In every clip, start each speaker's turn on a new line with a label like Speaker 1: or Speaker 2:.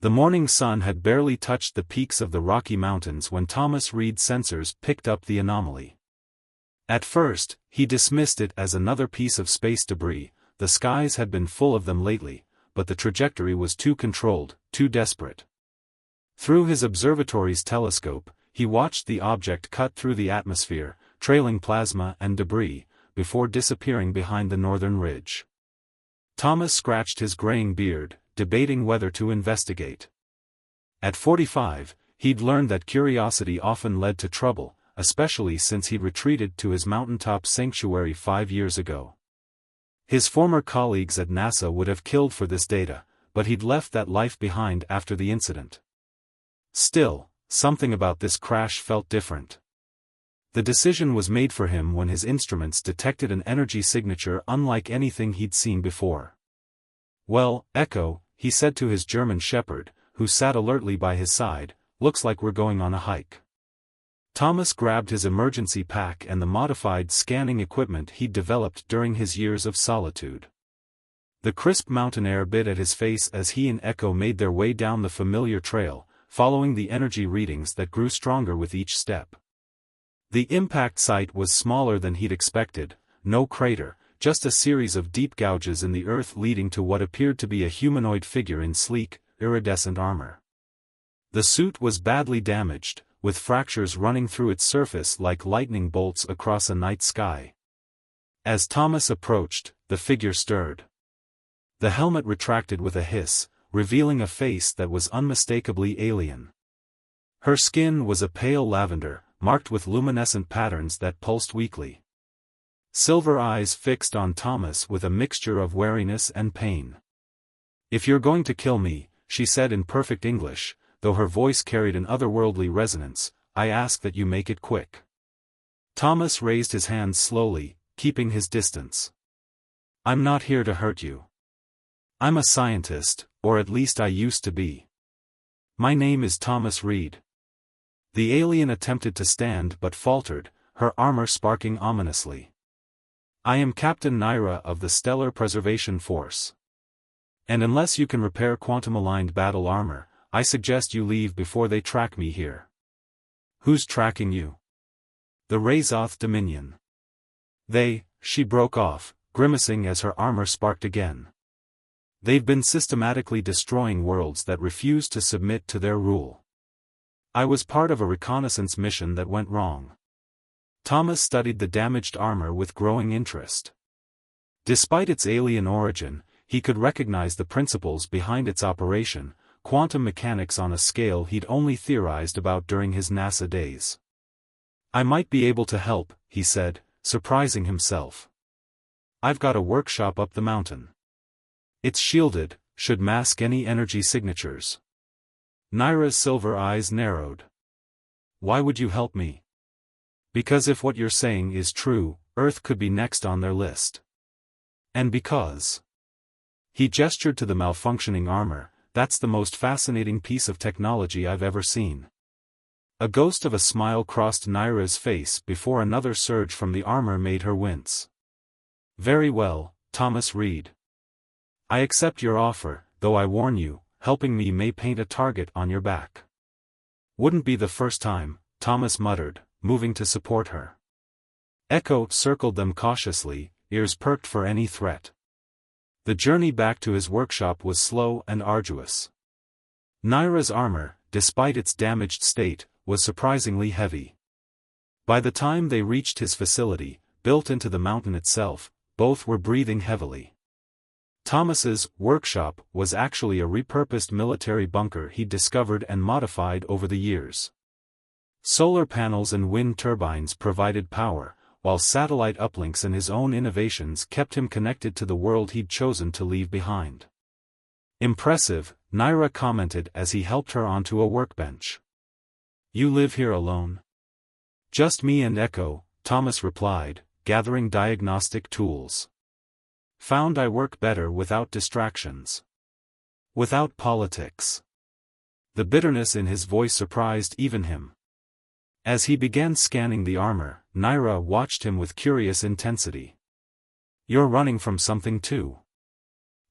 Speaker 1: The morning sun had barely touched the peaks of the Rocky Mountains when Thomas Reed's sensors picked up the anomaly. At first, he dismissed it as another piece of space debris. The skies had been full of them lately, but the trajectory was too controlled, too desperate. Through his observatory's telescope, he watched the object cut through the atmosphere, trailing plasma and debris, before disappearing behind the northern ridge. Thomas scratched his graying beard, debating whether to investigate. At 45, he'd learned that curiosity often led to trouble, especially since he'd retreated to his mountaintop sanctuary 5 years ago. His former colleagues at NASA would have killed for this data, but he'd left that life behind after the incident. Still, something about this crash felt different. The decision was made for him when his instruments detected an energy signature unlike anything he'd seen before. "Well, Echo," he said to his German shepherd, who sat alertly by his side, "looks like we're going on a hike." Thomas grabbed his emergency pack and the modified scanning equipment he'd developed during his years of solitude. The crisp mountain air bit at his face as he and Echo made their way down the familiar trail, following the energy readings that grew stronger with each step. The impact site was smaller than he'd expected, no crater, just a series of deep gouges in the earth leading to what appeared to be a humanoid figure in sleek, iridescent armor. The suit was badly damaged, with fractures running through its surface like lightning bolts across a night sky. As Thomas approached, the figure stirred. The helmet retracted with a hiss, revealing a face that was unmistakably alien. Her skin was a pale lavender, marked with luminescent patterns that pulsed weakly. Silver eyes fixed on Thomas with a mixture of wariness and pain. "If you're going to kill me," she said in perfect English, though her voice carried an otherworldly resonance, "I ask that you make it quick." Thomas raised his hands slowly, keeping his distance. "I'm not here to hurt you. I'm a scientist, or at least I used to be. My name is Thomas Reed." The alien attempted to stand but faltered, her armor sparking ominously. "I am Captain Naira of the Stellar Preservation Force. And unless you can repair quantum-aligned battle armor, I suggest you leave before they track me here." "Who's tracking you?" "The Razoth Dominion. She broke off, grimacing as her armor sparked again. "They've been systematically destroying worlds that refuse to submit to their rule. I was part of a reconnaissance mission that went wrong." Thomas studied the damaged armor with growing interest. Despite its alien origin, he could recognize the principles behind its operation, quantum mechanics on a scale he'd only theorized about during his NASA days. "I might be able to help," he said, surprising himself. "I've got a workshop up the mountain. It's shielded, should mask any energy signatures." Naira's silver eyes narrowed. "Why would you help me?" "Because if what you're saying is true, Earth could be next on their list. And because..." He gestured to the malfunctioning armor, "That's the most fascinating piece of technology I've ever seen." A ghost of a smile crossed Naira's face before another surge from the armor made her wince. "Very well, Thomas Reed. I accept your offer, though I warn you, helping me may paint a target on your back." "Wouldn't be the first time," Thomas muttered, moving to support her. Echo circled them cautiously, ears perked for any threat. The journey back to his workshop was slow and arduous. Naira's armor, despite its damaged state, was surprisingly heavy. By the time they reached his facility, built into the mountain itself, both were breathing heavily. Thomas's workshop was actually a repurposed military bunker he'd discovered and modified over the years. Solar panels and wind turbines provided power, while satellite uplinks and his own innovations kept him connected to the world he'd chosen to leave behind. "Impressive," Naira commented as he helped her onto a workbench. "You live here alone?" "Just me and Echo," Thomas replied, gathering diagnostic tools. "Found I work better without distractions. Without politics." The bitterness in his voice surprised even him. As he began scanning the armor, Naira watched him with curious intensity. "You're running from something too."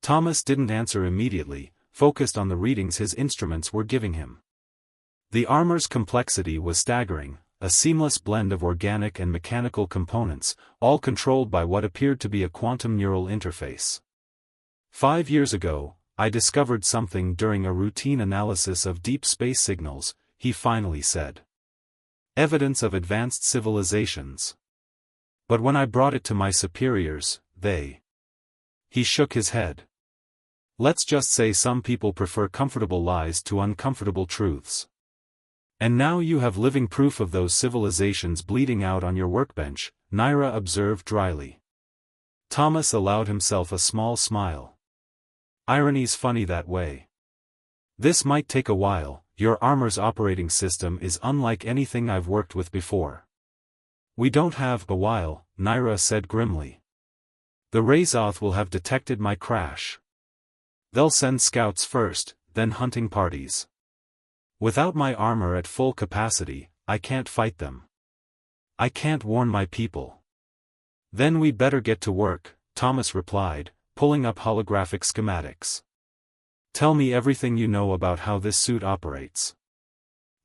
Speaker 1: Thomas didn't answer immediately, focused on the readings his instruments were giving him. The armor's complexity was staggering, a seamless blend of organic and mechanical components, all controlled by what appeared to be a quantum neural interface. 5 years ago, I discovered something during a routine analysis of deep space signals, he finally said. Evidence of advanced civilizations. But when I brought it to my superiors, He shook his head. Let's just say some people prefer comfortable lies to uncomfortable truths. And now you have living proof of those civilizations bleeding out on your workbench, Naira observed dryly. Thomas allowed himself a small smile. Irony's funny that way. This might take a while, your armor's operating system is unlike anything I've worked with before. We don't have a while, Naira said grimly. The Razoth will have detected my crash. They'll send scouts first, then hunting parties. Without my armor at full capacity, I can't fight them. I can't warn my people. Then we'd better get to work, Thomas replied, pulling up holographic schematics. Tell me everything you know about how this suit operates.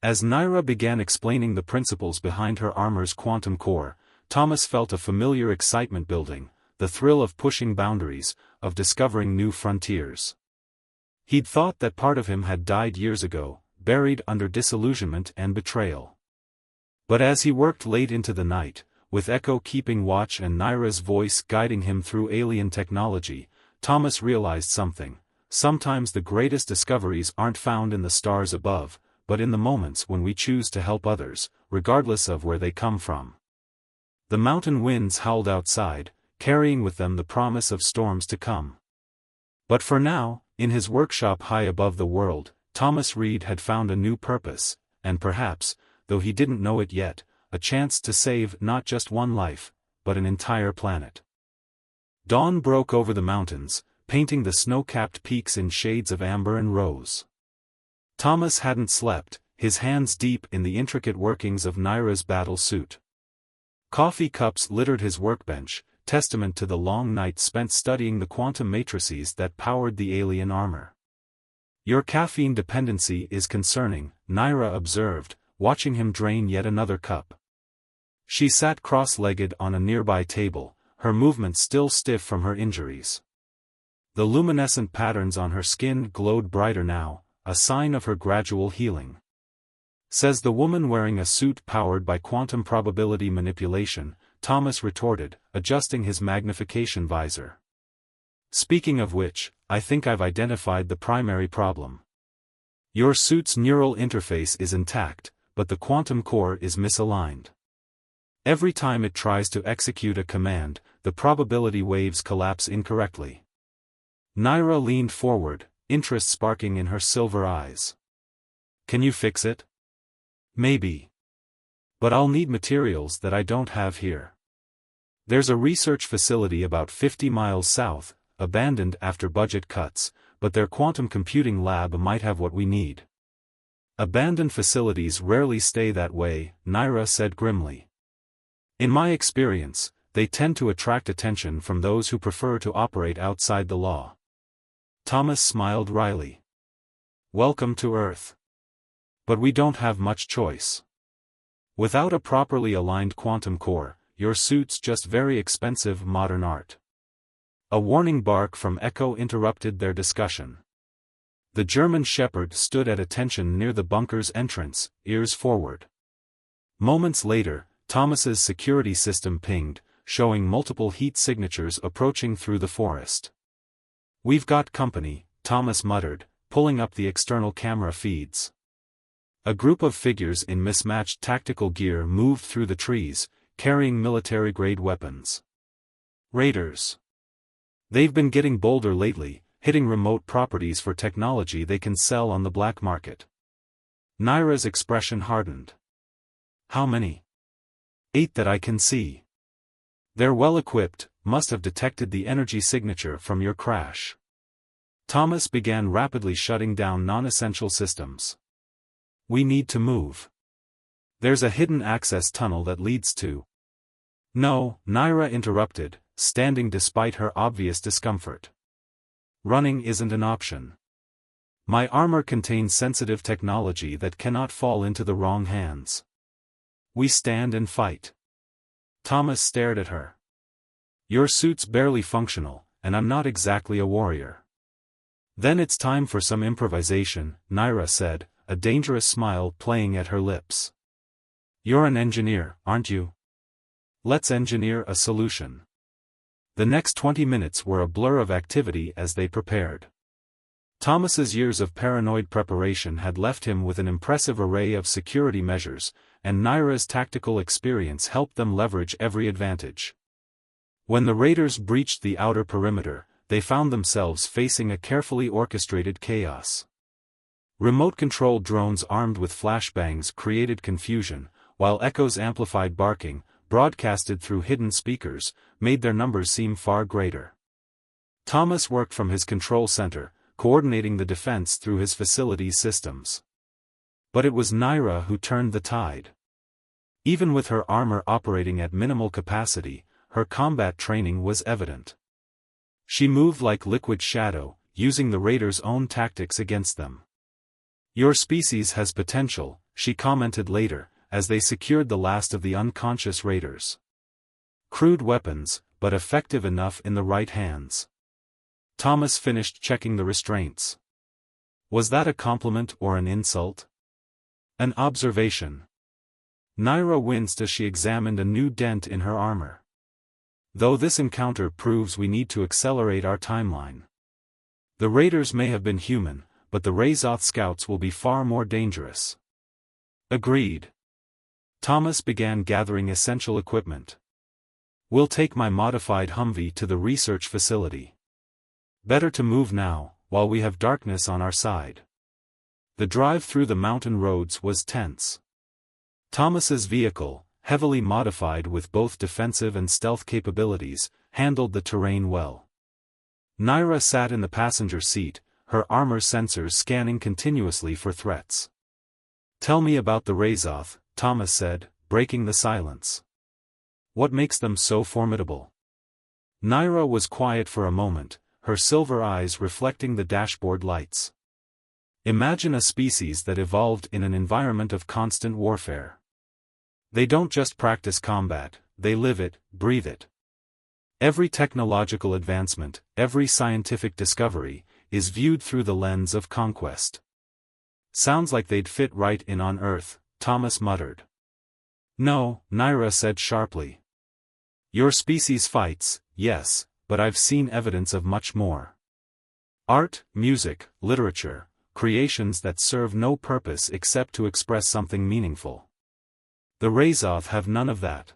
Speaker 1: As Naira began explaining the principles behind her armor's quantum core, Thomas felt a familiar excitement building, the thrill of pushing boundaries, of discovering new frontiers. He'd thought that part of him had died years ago, buried under disillusionment and betrayal. But as he worked late into the night, with Echo keeping watch and Naira's voice guiding him through alien technology, Thomas realized something. Sometimes the greatest discoveries aren't found in the stars above, but in the moments when we choose to help others, regardless of where they come from. The mountain winds howled outside, carrying with them the promise of storms to come. But for now, in his workshop high above the world, Thomas Reed had found a new purpose, and perhaps, though he didn't know it yet, a chance to save not just one life, but an entire planet. Dawn broke over the mountains, painting the snow-capped peaks in shades of amber and rose. Thomas hadn't slept, his hands deep in the intricate workings of Naira's battle suit. Coffee cups littered his workbench, testament to the long night spent studying the quantum matrices that powered the alien armor. Your caffeine dependency is concerning, Naira observed, watching him drain yet another cup. She sat cross-legged on a nearby table, her movements still stiff from her injuries. The luminescent patterns on her skin glowed brighter now, a sign of her gradual healing. Says the woman wearing a suit powered by quantum probability manipulation, Thomas retorted, adjusting his magnification visor. Speaking of which, I think I've identified the primary problem. Your suit's neural interface is intact, but the quantum core is misaligned. Every time it tries to execute a command, the probability waves collapse incorrectly. Naira leaned forward, interest sparking in her silver eyes. Can you fix it? Maybe. But I'll need materials that I don't have here. There's a research facility about 50 miles south, abandoned after budget cuts, but their quantum computing lab might have what we need. Abandoned facilities rarely stay that way, Naira said grimly. In my experience, they tend to attract attention from those who prefer to operate outside the law. Thomas smiled wryly. Welcome to Earth. But we don't have much choice. Without a properly aligned quantum core, your suit's just very expensive modern art. A warning bark from Echo interrupted their discussion. The German shepherd stood at attention near the bunker's entrance, ears forward. Moments later, Thomas's security system pinged, showing multiple heat signatures approaching through the forest. We've got company, Thomas muttered, pulling up the external camera feeds. A group of figures in mismatched tactical gear moved through the trees, carrying military-grade weapons. Raiders. They've been getting bolder lately, hitting remote properties for technology they can sell on the black market. Naira's expression hardened. How many? 8 that I can see. They're well equipped, must have detected the energy signature from your crash. Thomas began rapidly shutting down non-essential systems. We need to move. There's a hidden access tunnel that leads to... No, Naira interrupted, standing despite her obvious discomfort. Running isn't an option. My armor contains sensitive technology that cannot fall into the wrong hands. We stand and fight. Thomas stared at her. Your suit's barely functional, and I'm not exactly a warrior. Then it's time for some improvisation, Naira said, a dangerous smile playing at her lips. You're an engineer, aren't you? Let's engineer a solution. The next 20 minutes were a blur of activity as they prepared. Thomas's years of paranoid preparation had left him with an impressive array of security measures, and Naira's tactical experience helped them leverage every advantage. When the raiders breached the outer perimeter, they found themselves facing a carefully orchestrated chaos. Remote-controlled drones armed with flashbangs created confusion, while echoes amplified barking, broadcasted through hidden speakers, made their numbers seem far greater. Thomas worked from his control center, coordinating the defense through his facility's systems. But it was Naira who turned the tide. Even with her armor operating at minimal capacity, her combat training was evident. She moved like liquid shadow, using the raiders' own tactics against them. Your species has potential, she commented later, as they secured the last of the unconscious raiders. Crude weapons, but effective enough in the right hands. Thomas finished checking the restraints. Was that a compliment or an insult? An observation. Naira winced as she examined a new dent in her armor. Though this encounter proves we need to accelerate our timeline. The raiders may have been human, but the Razoth scouts will be far more dangerous. Agreed. Thomas began gathering essential equipment. We'll take my modified Humvee to the research facility. Better to move now, while we have darkness on our side. The drive through the mountain roads was tense. Thomas's vehicle, heavily modified with both defensive and stealth capabilities, handled the terrain well. Naira sat in the passenger seat, her armor sensors scanning continuously for threats. Tell me about the Razoth, Thomas said, breaking the silence. What makes them so formidable? Naira was quiet for a moment, her silver eyes reflecting the dashboard lights. Imagine a species that evolved in an environment of constant warfare. They don't just practice combat, they live it, breathe it. Every technological advancement, every scientific discovery, is viewed through the lens of conquest. Sounds like they'd fit right in on Earth, Thomas muttered. No, Naira said sharply. Your species fights, yes, but I've seen evidence of much more. Art, music, literature, creations that serve no purpose except to express something meaningful. The Razoth have none of that.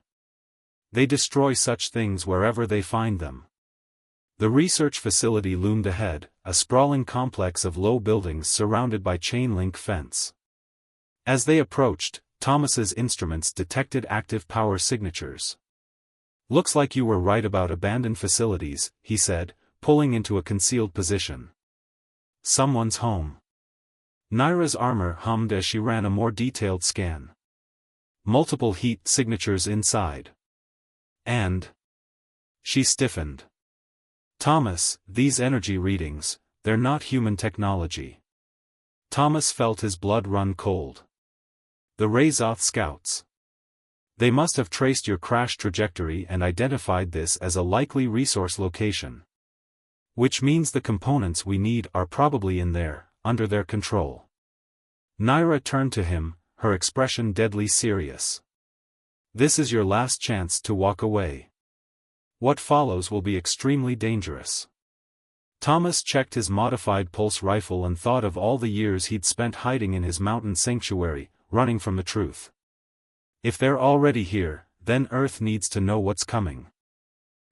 Speaker 1: They destroy such things wherever they find them. The research facility loomed ahead, a sprawling complex of low buildings surrounded by chain-link fence. As they approached, Thomas's instruments detected active power signatures. Looks like you were right about abandoned facilities, he said, pulling into a concealed position. Someone's home. Naira's armor hummed as she ran a more detailed scan. Multiple heat signatures inside. And she stiffened. Thomas, these energy readings, they're not human technology. Thomas felt his blood run cold. The Razoth scouts. They must have traced your crash trajectory and identified this as a likely resource location. Which means the components we need are probably in there, under their control. Naira turned to him, her expression deadly serious. This is your last chance to walk away. What follows will be extremely dangerous. Thomas checked his modified pulse rifle and thought of all the years he'd spent hiding in his mountain sanctuary, running from the truth. If they're already here, then Earth needs to know what's coming.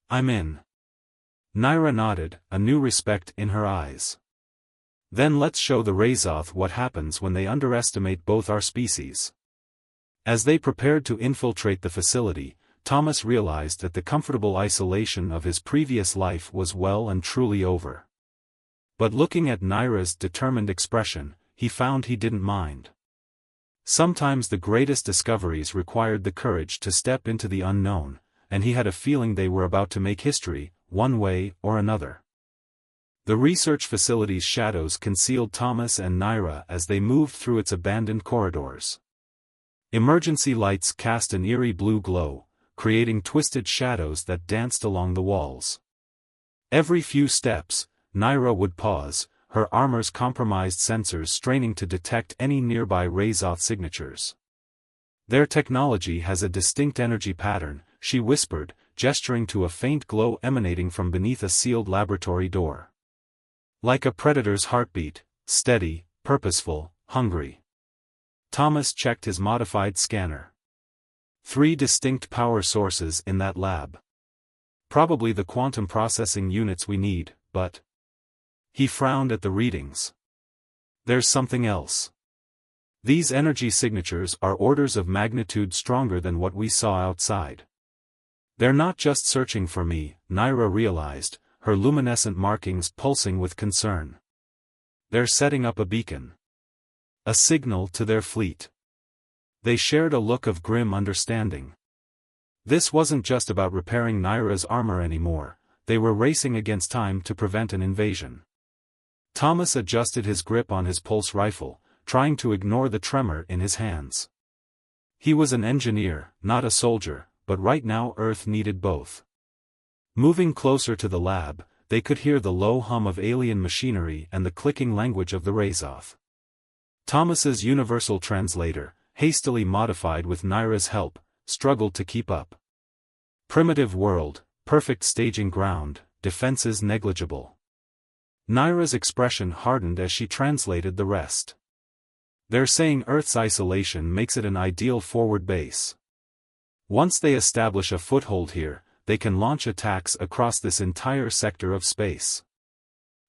Speaker 1: I'm in. Naira nodded, a new respect in her eyes. Then let's show the Razoth what happens when they underestimate both our species. As they prepared to infiltrate the facility, Thomas realized that the comfortable isolation of his previous life was well and truly over. But looking at Naira's determined expression, he found he didn't mind. Sometimes the greatest discoveries required the courage to step into the unknown, and he had a feeling they were about to make history, one way or another. The research facility's shadows concealed Thomas and Naira as they moved through its abandoned corridors. Emergency lights cast an eerie blue glow, creating twisted shadows that danced along the walls. Every few steps, Naira would pause, her armor's compromised sensors straining to detect any nearby Razoth signatures. "Their technology has a distinct energy pattern," she whispered, gesturing to a faint glow emanating from beneath a sealed laboratory door. "Like a predator's heartbeat, steady, purposeful, hungry." Thomas checked his modified scanner. 3 distinct power sources in that lab. Probably the quantum processing units we need, but... He frowned at the readings. "There's something else. These energy signatures are orders of magnitude stronger than what we saw outside. They're not just searching for me," Naira realized, her luminescent markings pulsing with concern. "They're setting up a beacon. A signal to their fleet." They shared a look of grim understanding. This wasn't just about repairing Naira's armor anymore, they were racing against time to prevent an invasion. Thomas adjusted his grip on his pulse rifle, trying to ignore the tremor in his hands. He was an engineer, not a soldier, but right now Earth needed both. Moving closer to the lab, they could hear the low hum of alien machinery and the clicking language of the Razoth. Thomas's universal translator, hastily modified with Naira's help, struggled to keep up. "Primitive world, perfect staging ground, defenses negligible." Naira's expression hardened as she translated the rest. "They're saying Earth's isolation makes it an ideal forward base. Once they establish a foothold here, they can launch attacks across this entire sector of space."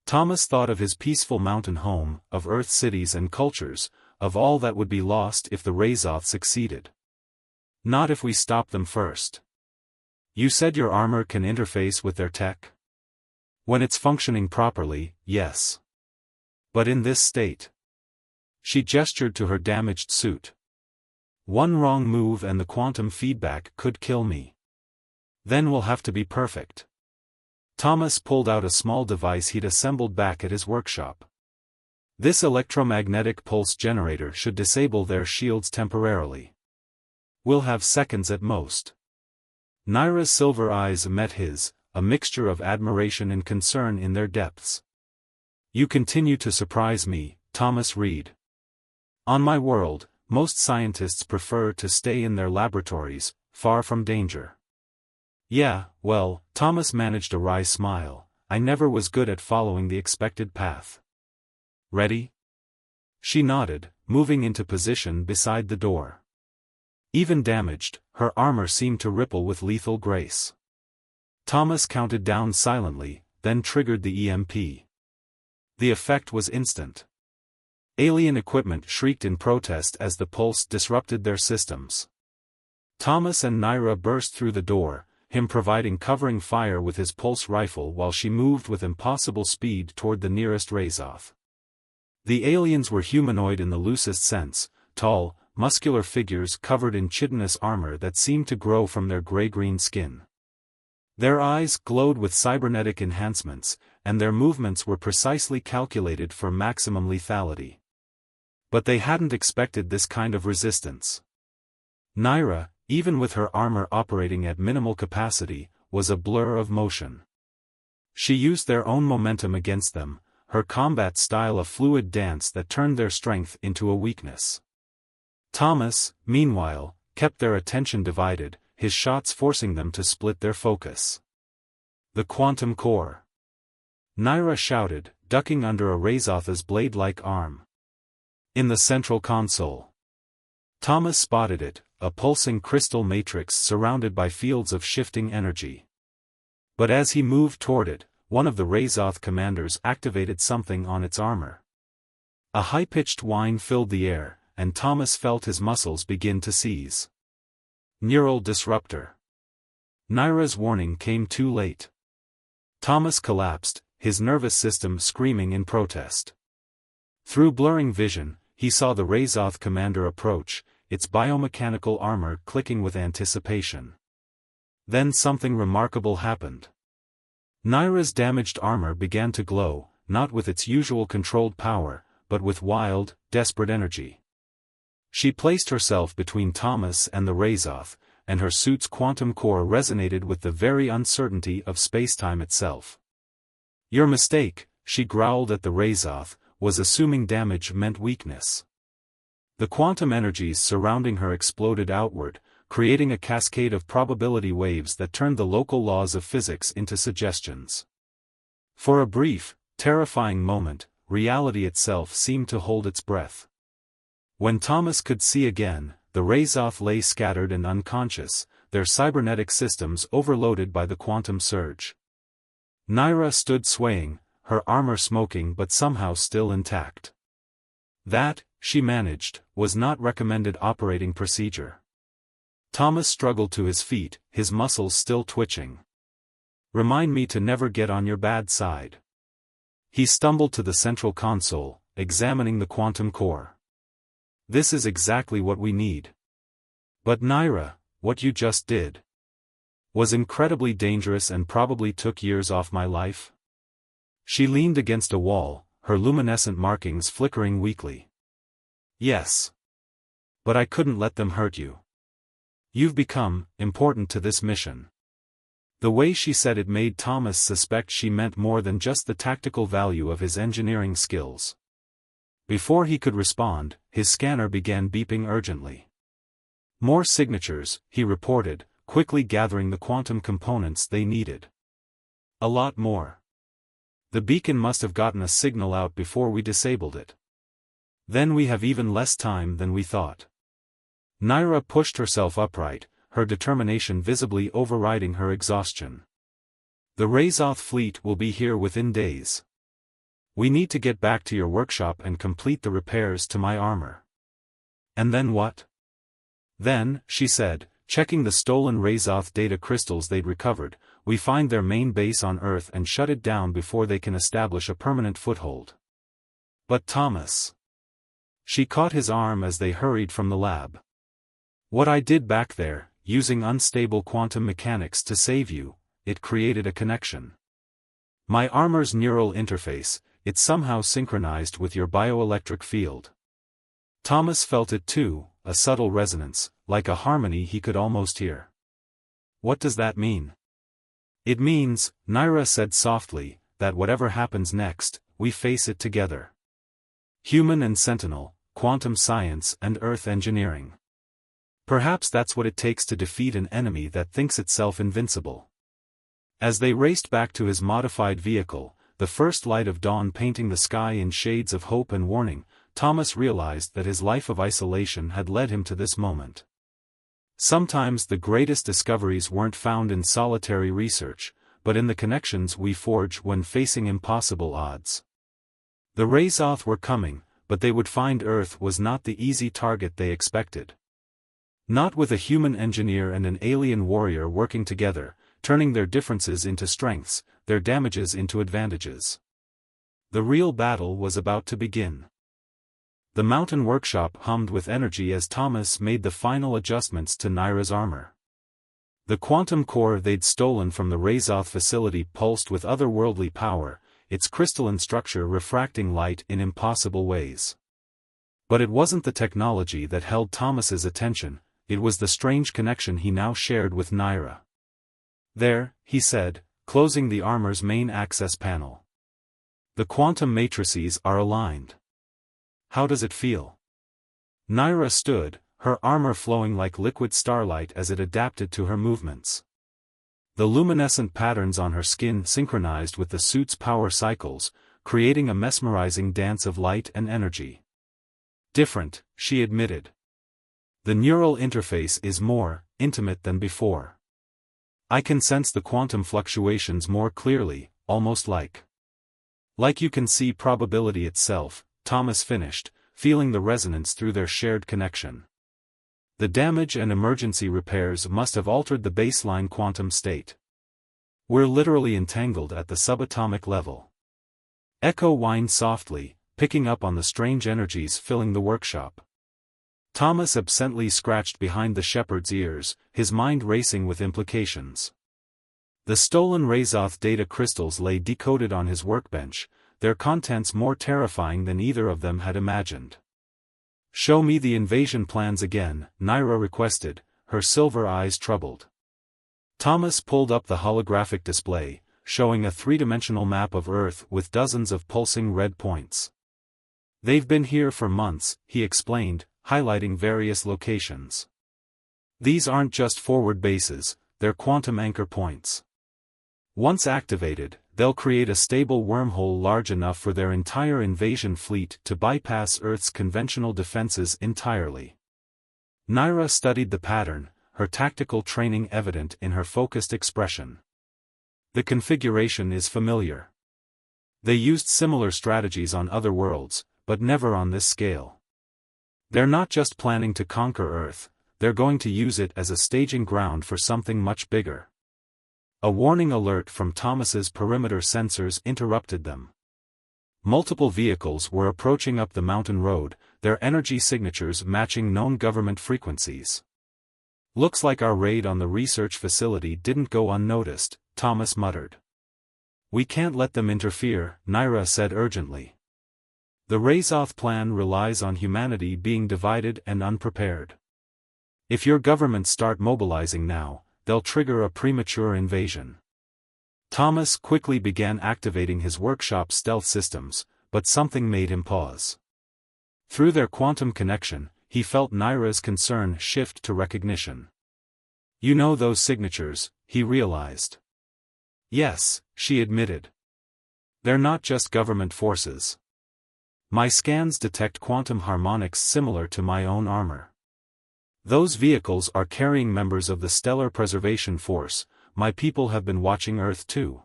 Speaker 1: Thomas thought of his peaceful mountain home, of Earth cities and cultures, of all that would be lost if the Razoth succeeded. "Not if we stop them first." "You said your armor can interface with their tech?" "When it's functioning properly, yes. But in this state..." She gestured to her damaged suit. "One wrong move and the quantum feedback could kill me. Then we'll have to be perfect." Thomas pulled out a small device he'd assembled back at his workshop. "This electromagnetic pulse generator should disable their shields temporarily. We'll have seconds at most." Naira's silver eyes met his, a mixture of admiration and concern in their depths. "You continue to surprise me, Thomas Reed. On my world, most scientists prefer to stay in their laboratories, far from danger." "Yeah, well," Thomas managed a wry smile, "I never was good at following the expected path." "Ready?" She nodded, moving into position beside the door. Even damaged, her armor seemed to ripple with lethal grace. Thomas counted down silently, then triggered the EMP. The effect was instant. Alien equipment shrieked in protest as the pulse disrupted their systems. Thomas and Naira burst through the door, him providing covering fire with his pulse rifle while she moved with impossible speed toward the nearest Razoth. The aliens were humanoid in the loosest sense, tall, muscular figures covered in chitinous armor that seemed to grow from their gray-green skin. Their eyes glowed with cybernetic enhancements, and their movements were precisely calculated for maximum lethality. But they hadn't expected this kind of resistance. Naira, even with her armor operating at minimal capacity, was a blur of motion. She used their own momentum against them, her combat style a fluid dance that turned their strength into a weakness. Thomas, meanwhile, kept their attention divided, his shots forcing them to split their focus. "The quantum core!" Naira shouted, ducking under a Razoth's blade-like arm. "In the central console." Thomas spotted it, a pulsing crystal matrix surrounded by fields of shifting energy. But as he moved toward it, one of the Razoth commanders activated something on its armor. A high-pitched whine filled the air, and Thomas felt his muscles begin to seize. Neural disruptor. Naira's warning came too late. Thomas collapsed, his nervous system screaming in protest. Through blurring vision, he saw the Razoth commander approach, its biomechanical armor clicking with anticipation. Then something remarkable happened. Naira's damaged armor began to glow, not with its usual controlled power, but with wild, desperate energy. She placed herself between Thomas and the Razoth, and her suit's quantum core resonated with the very uncertainty of spacetime itself. "Your mistake," she growled at the Razoth, was assuming damage meant weakness. The quantum energies surrounding her exploded outward, creating a cascade of probability waves that turned the local laws of physics into suggestions. For a brief, terrifying moment, reality itself seemed to hold its breath. When Thomas could see again, the Razoth lay scattered and unconscious, their cybernetic systems overloaded by the quantum surge. Naira stood swaying, her armor smoking but somehow still intact. That, she managed, was not recommended operating procedure. Thomas struggled to his feet, his muscles still twitching. "Remind me to never get on your bad side." He stumbled to the central console, examining the quantum core. "This is exactly what we need." "But Naira, what you just did was incredibly dangerous and probably took years off my life." She leaned against a wall, her luminescent markings flickering weakly. "Yes. But I couldn't let them hurt you. You've become important to this mission." The way she said it made Thomas suspect she meant more than just the tactical value of his engineering skills. Before he could respond, his scanner began beeping urgently. "More signatures," he reported, quickly gathering the quantum components they needed. "A lot more. The beacon must have gotten a signal out before we disabled it. Then we have even less time than we thought." Naira pushed herself upright, her determination visibly overriding her exhaustion. "The Razoth fleet will be here within days. We need to get back to your workshop and complete the repairs to my armor." "And then what?" "Then," she said, checking the stolen Razoth data crystals they'd recovered, "we find their main base on Earth and shut it down before they can establish a permanent foothold." "But Thomas..." She caught his arm as they hurried from the lab. "What I did back there, using unstable quantum mechanics to save you, it created a connection. My armor's neural interface, it somehow synchronized with your bioelectric field." Thomas felt it too, a subtle resonance, like a harmony he could almost hear. "What does that mean?" "It means," Naira said softly, "that whatever happens next, we face it together. Human and Sentinel, quantum science and Earth engineering. Perhaps that's what it takes to defeat an enemy that thinks itself invincible." As they raced back to his modified vehicle, the first light of dawn painting the sky in shades of hope and warning, Thomas realized that his life of isolation had led him to this moment. Sometimes the greatest discoveries weren't found in solitary research, but in the connections we forge when facing impossible odds. The Razoth were coming, but they would find Earth was not the easy target they expected. Not with a human engineer and an alien warrior working together, turning their differences into strengths, their damages into advantages. The real battle was about to begin. The mountain workshop hummed with energy as Thomas made the final adjustments to Naira's armor. The quantum core they'd stolen from the Razoth facility pulsed with otherworldly power, its crystalline structure refracting light in impossible ways. But it wasn't the technology that held Thomas's attention, it was the strange connection he now shared with Naira. "There," he said, closing the armor's main access panel. "The quantum matrices are aligned. How does it feel?" Naira stood, her armor flowing like liquid starlight as it adapted to her movements. The luminescent patterns on her skin synchronized with the suit's power cycles, creating a mesmerizing dance of light and energy. "Different," she admitted. "The neural interface is more intimate than before. I can sense the quantum fluctuations more clearly, almost like you can see probability itself," Thomas finished, feeling the resonance through their shared connection. "The damage and emergency repairs must have altered the baseline quantum state. We're literally entangled at the subatomic level." Echo whined softly, picking up on the strange energies filling the workshop. Thomas absently scratched behind the shepherd's ears, his mind racing with implications. The stolen Razoth data crystals lay decoded on his workbench, their contents more terrifying than either of them had imagined. "Show me the invasion plans again," Naira requested, her silver eyes troubled. Thomas pulled up the holographic display, showing a three-dimensional map of Earth with dozens of pulsing red points. "They've been here for months," he explained, highlighting various locations. "These aren't just forward bases, they're quantum anchor points. Once activated, they'll create a stable wormhole large enough for their entire invasion fleet to bypass Earth's conventional defenses entirely." Naira studied the pattern, her tactical training evident in her focused expression. "The configuration is familiar. They used similar strategies on other worlds, but never on this scale. They're not just planning to conquer Earth, they're going to use it as a staging ground for something much bigger." A warning alert from Thomas's perimeter sensors interrupted them. Multiple vehicles were approaching up the mountain road, their energy signatures matching known government frequencies. "Looks like our raid on the research facility didn't go unnoticed," Thomas muttered. "We can't let them interfere," Naira said urgently. "The Razoth plan relies on humanity being divided and unprepared. If your governments start mobilizing now, they'll trigger a premature invasion." Thomas quickly began activating his workshop stealth systems, but something made him pause. Through their quantum connection, he felt Naira's concern shift to recognition. "You know those signatures," he realized. "Yes," she admitted. "They're not just government forces. My scans detect quantum harmonics similar to my own armor. Those vehicles are carrying members of the Stellar Preservation Force. My people have been watching Earth too."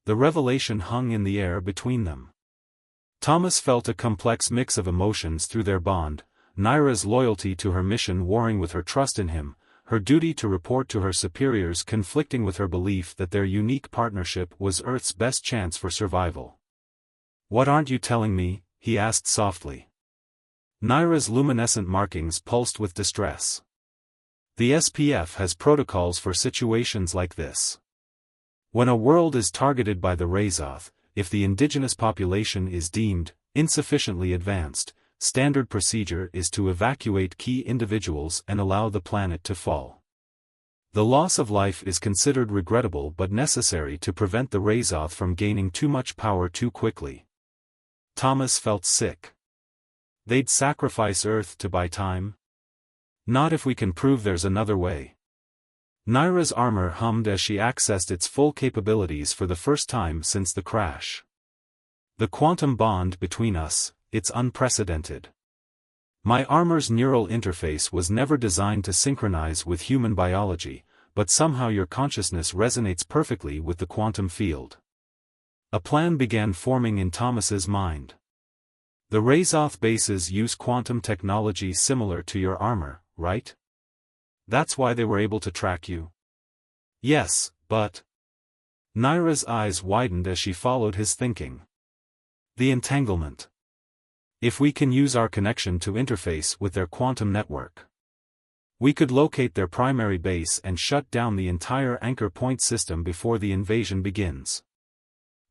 Speaker 1: The revelation hung in the air between them. Thomas felt a complex mix of emotions through their bond, Naira's loyalty to her mission warring with her trust in him, her duty to report to her superiors conflicting with her belief that their unique partnership was Earth's best chance for survival. "What aren't you telling me?" he asked softly. Naira's luminescent markings pulsed with distress. "The SPF has protocols for situations like this. When a world is targeted by the Razoth, if the indigenous population is deemed insufficiently advanced, standard procedure is to evacuate key individuals and allow the planet to fall. The loss of life is considered regrettable but necessary to prevent the Razoth from gaining too much power too quickly." Thomas felt sick. They'd sacrifice Earth to buy time? Not if we can prove there's another way. Naira's armor hummed as she accessed its full capabilities for the first time since the crash. "The quantum bond between us, it's unprecedented. My armor's neural interface was never designed to synchronize with human biology, but somehow your consciousness resonates perfectly with the quantum field." A plan began forming in Thomas's mind. "The Razoth bases use quantum technology similar to your armor, right? That's why they were able to track you?" "Yes, but..." Naira's eyes widened as she followed his thinking. "The entanglement. If we can use our connection to interface with their quantum network, we could locate their primary base and shut down the entire anchor point system before the invasion begins."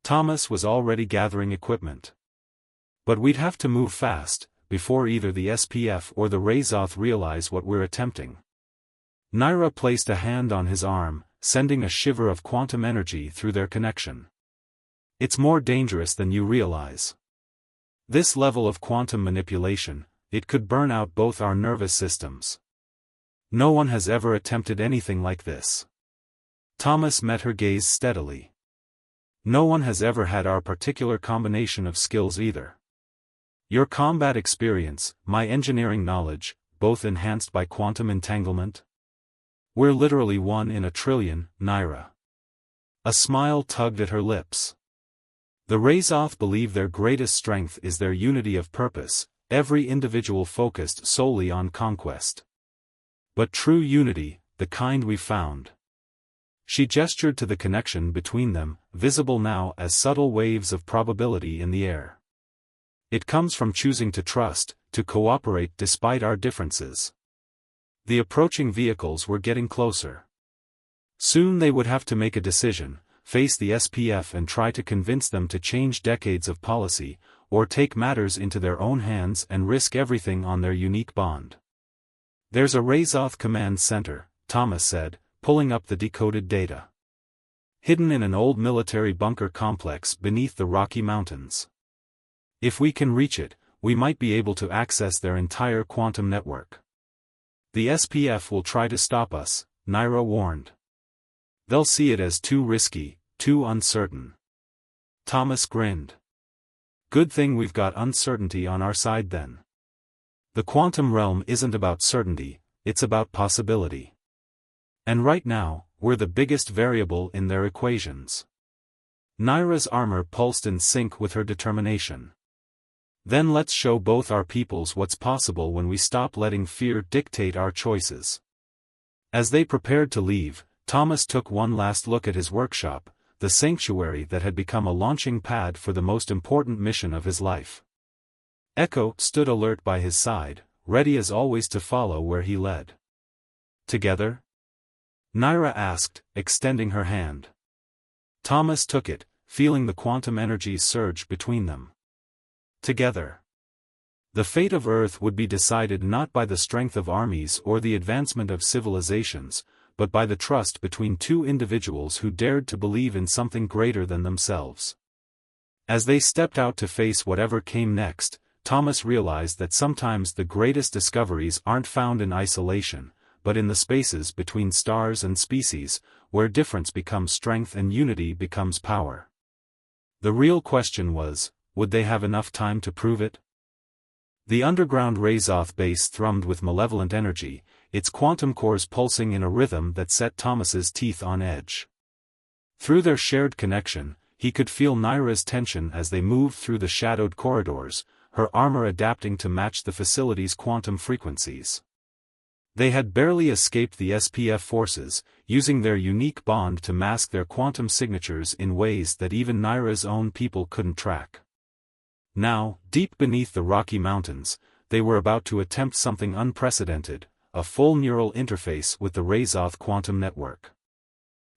Speaker 1: Thomas was already gathering equipment. "But we'd have to move fast, before either the SPF or the Razoth realize what we're attempting." Naira placed a hand on his arm, sending a shiver of quantum energy through their connection. "It's more dangerous than you realize. This level of quantum manipulation, it could burn out both our nervous systems. No one has ever attempted anything like this." Thomas met her gaze steadily. "No one has ever had our particular combination of skills either. Your combat experience, my engineering knowledge, both enhanced by quantum entanglement. We're literally 1 in a trillion, Naira." A smile tugged at her lips. "The Razoth believe their greatest strength is their unity of purpose, every individual focused solely on conquest. But true unity, the kind we found." She gestured to the connection between them, visible now as subtle waves of probability in the air. "It comes from choosing to trust, to cooperate despite our differences." The approaching vehicles were getting closer. Soon they would have to make a decision, face the SPF and try to convince them to change decades of policy, or take matters into their own hands and risk everything on their unique bond. "There's a Razoth command center," Thomas said, pulling up the decoded data. "Hidden in an old military bunker complex beneath the Rocky Mountains. If we can reach it, we might be able to access their entire quantum network." "The SPF will try to stop us," Naira warned. "They'll see it as too risky, too uncertain." Thomas grinned. "Good thing we've got uncertainty on our side then. The quantum realm isn't about certainty, it's about possibility. And right now, we're the biggest variable in their equations." Naira's armor pulsed in sync with her determination. "Then let's show both our peoples what's possible when we stop letting fear dictate our choices." As they prepared to leave, Thomas took one last look at his workshop, the sanctuary that had become a launching pad for the most important mission of his life. Echo stood alert by his side, ready as always to follow where he led. "Together?" Naira asked, extending her hand. Thomas took it, feeling the quantum energies surge between them. Together. The fate of Earth would be decided not by the strength of armies or the advancement of civilizations, but by the trust between two individuals who dared to believe in something greater than themselves. As they stepped out to face whatever came next, Thomas realized that sometimes the greatest discoveries aren't found in isolation, but in the spaces between stars and species, where difference becomes strength and unity becomes power. The real question was, would they have enough time to prove it? The underground Razoth base thrummed with malevolent energy, its quantum cores pulsing in a rhythm that set Thomas's teeth on edge. Through their shared connection, he could feel Naira's tension as they moved through the shadowed corridors, her armor adapting to match the facility's quantum frequencies. They had barely escaped the SPF forces, using their unique bond to mask their quantum signatures in ways that even Naira's own people couldn't track. Now, deep beneath the Rocky Mountains, they were about to attempt something unprecedented, a full neural interface with the Razoth quantum network.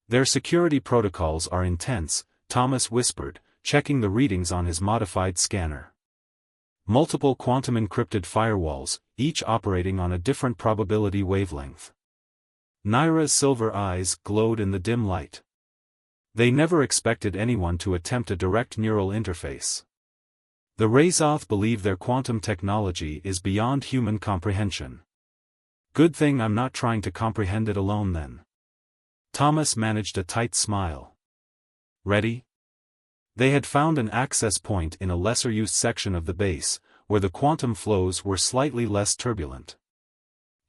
Speaker 1: "Their security protocols are intense," Thomas whispered, checking the readings on his modified scanner. "Multiple quantum-encrypted firewalls, each operating on a different probability wavelength." Naira's silver eyes glowed in the dim light. They never expected anyone to attempt a direct neural interface. The Razoth believe their quantum technology is beyond human comprehension. "Good thing I'm not trying to comprehend it alone then." Thomas managed a tight smile. "Ready?" They had found an access point in a lesser-used section of the base, where the quantum flows were slightly less turbulent.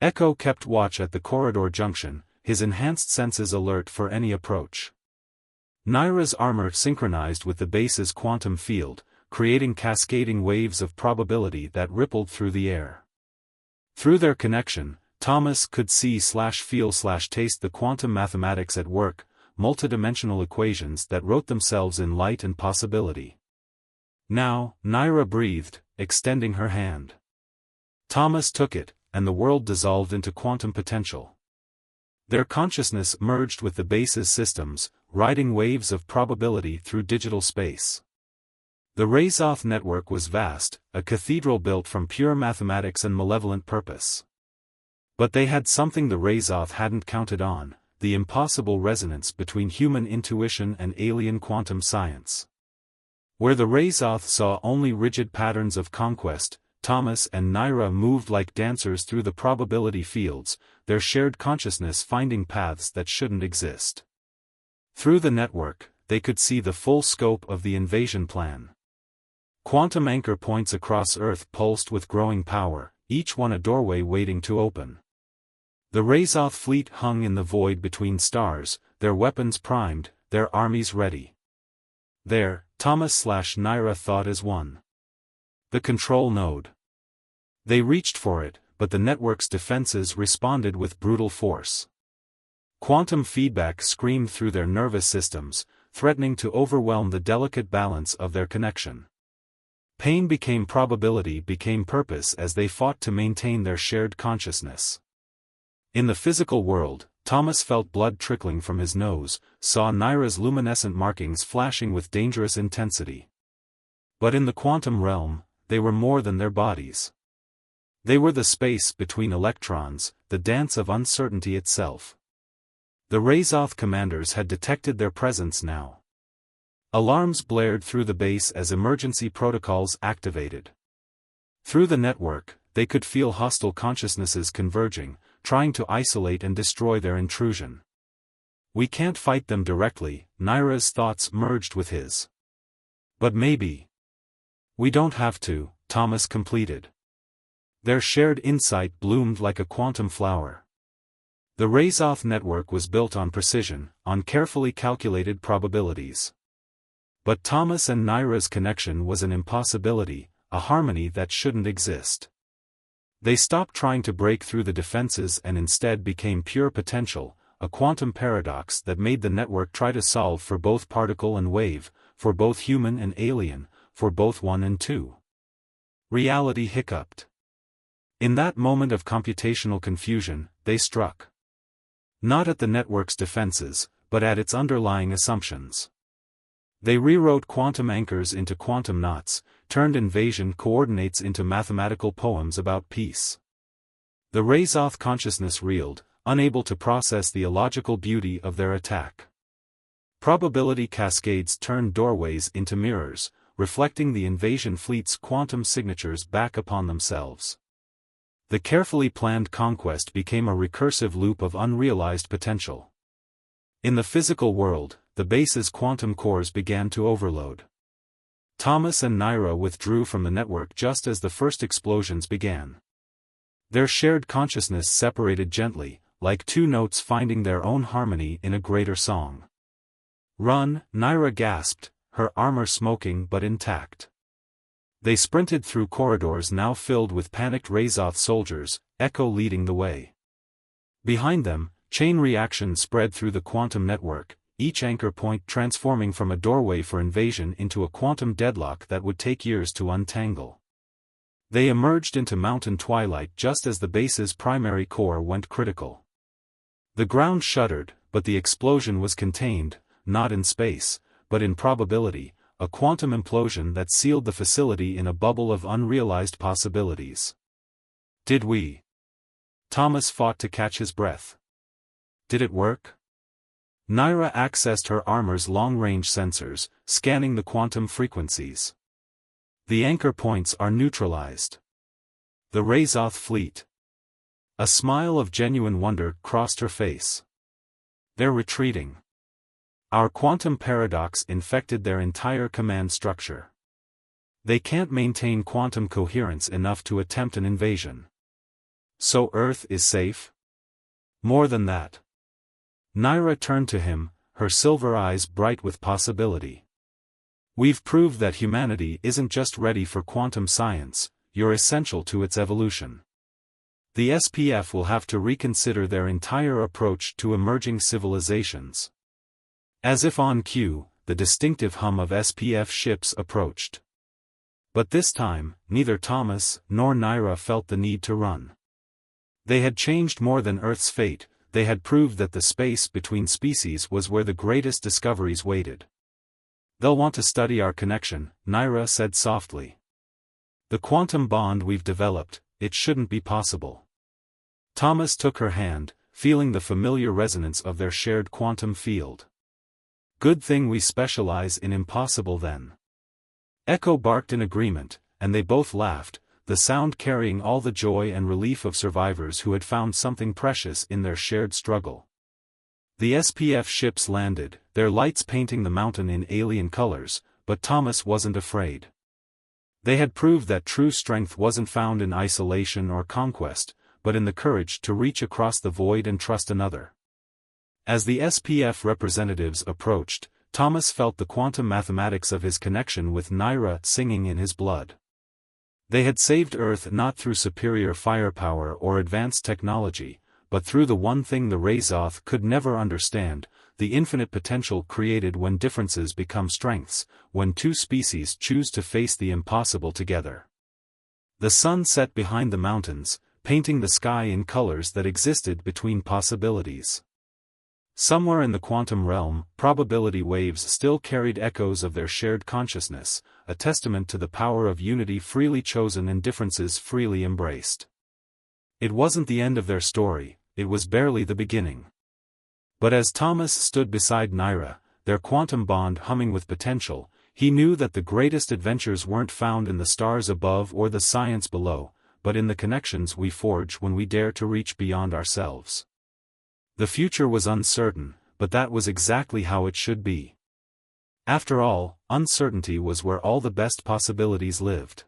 Speaker 1: Echo kept watch at the corridor junction, his enhanced senses alert for any approach. Naira's armor synchronized with the base's quantum field, creating cascading waves of probability that rippled through the air. Through their connection, Thomas could see/feel/taste the quantum mathematics at work, multidimensional equations that wrote themselves in light and possibility. "Now," Naira breathed, extending her hand. Thomas took it, and the world dissolved into quantum potential. Their consciousness merged with the base's systems, riding waves of probability through digital space. The Razoth network was vast, a cathedral built from pure mathematics and malevolent purpose. But they had something the Razoth hadn't counted on, the impossible resonance between human intuition and alien quantum science. Where the Razoth saw only rigid patterns of conquest, Thomas and Naira moved like dancers through the probability fields, their shared consciousness finding paths that shouldn't exist. Through the network, they could see the full scope of the invasion plan. Quantum anchor points across Earth pulsed with growing power, each one a doorway waiting to open. The Razoth fleet hung in the void between stars, their weapons primed, their armies ready. There, Thomas/Naira thought as one. The control node. They reached for it, but the network's defenses responded with brutal force. Quantum feedback screamed through their nervous systems, threatening to overwhelm the delicate balance of their connection. Pain became probability became purpose as they fought to maintain their shared consciousness. In the physical world, Thomas felt blood trickling from his nose, saw Naira's luminescent markings flashing with dangerous intensity. But in the quantum realm, they were more than their bodies. They were the space between electrons, the dance of uncertainty itself. The Razoth commanders had detected their presence now. Alarms blared through the base as emergency protocols activated. Through the network, they could feel hostile consciousnesses converging, trying to isolate and destroy their intrusion. We can't fight them directly, Naira's thoughts merged with his. But maybe. We don't have to, Thomas completed. Their shared insight bloomed like a quantum flower. The Razoth network was built on precision, on carefully calculated probabilities. But Thomas and Naira's connection was an impossibility, a harmony that shouldn't exist. They stopped trying to break through the defenses and instead became pure potential, a quantum paradox that made the network try to solve for both particle and wave, for both human and alien, for both 1 and 2. Reality hiccuped. In that moment of computational confusion, they struck. Not at the network's defenses, but at its underlying assumptions. They rewrote quantum anchors into quantum knots, turned invasion coordinates into mathematical poems about peace. The Razoth consciousness reeled, unable to process the illogical beauty of their attack. Probability cascades turned doorways into mirrors, reflecting the invasion fleet's quantum signatures back upon themselves. The carefully planned conquest became a recursive loop of unrealized potential. In the physical world, the base's quantum cores began to overload. Thomas and Naira withdrew from the network just as the first explosions began. Their shared consciousness separated gently, like two notes finding their own harmony in a greater song. "Run," Naira gasped, her armor smoking but intact. They sprinted through corridors now filled with panicked Razoth soldiers, Echo leading the way. Behind them, chain reaction spread through the quantum network, each anchor point transforming from a doorway for invasion into a quantum deadlock that would take years to untangle. They emerged into mountain twilight just as the base's primary core went critical. The ground shuddered, but the explosion was contained, not in space, but in probability, a quantum implosion that sealed the facility in a bubble of unrealized possibilities. Did we? Thomas fought to catch his breath. Did it work? Naira accessed her armor's long-range sensors, scanning the quantum frequencies. The anchor points are neutralized. The Razoth fleet. A smile of genuine wonder crossed her face. They're retreating. Our quantum paradox infected their entire command structure. They can't maintain quantum coherence enough to attempt an invasion. So Earth is safe? More than that. Naira turned to him, her silver eyes bright with possibility. We've proved that humanity isn't just ready for quantum science, you're essential to its evolution. The SPF will have to reconsider their entire approach to emerging civilizations. As if on cue, the distinctive hum of SPF ships approached. But this time, neither Thomas nor Naira felt the need to run. They had changed more than Earth's fate, they had proved that the space between species was where the greatest discoveries waited. They'll want to study our connection, Naira said softly. The quantum bond we've developed, it shouldn't be possible. Thomas took her hand, feeling the familiar resonance of their shared quantum field. Good thing we specialize in impossible then. Echo barked in agreement, and they both laughed, the sound carrying all the joy and relief of survivors who had found something precious in their shared struggle. The SPF ships landed, their lights painting the mountain in alien colors, but Thomas wasn't afraid. They had proved that true strength wasn't found in isolation or conquest, but in the courage to reach across the void and trust another. As the SPF representatives approached, Thomas felt the quantum mathematics of his connection with Naira singing in his blood. They had saved Earth not through superior firepower or advanced technology, but through the one thing the Razoth could never understand, the infinite potential created when differences become strengths, when two species choose to face the impossible together. The sun set behind the mountains, painting the sky in colors that existed between possibilities. Somewhere in the quantum realm, probability waves still carried echoes of their shared consciousness, a testament to the power of unity freely chosen and differences freely embraced. It wasn't the end of their story, it was barely the beginning. But as Thomas stood beside Naira, their quantum bond humming with potential, he knew that the greatest adventures weren't found in the stars above or the science below, but in the connections we forge when we dare to reach beyond ourselves. The future was uncertain, but that was exactly how it should be. After all, uncertainty was where all the best possibilities lived.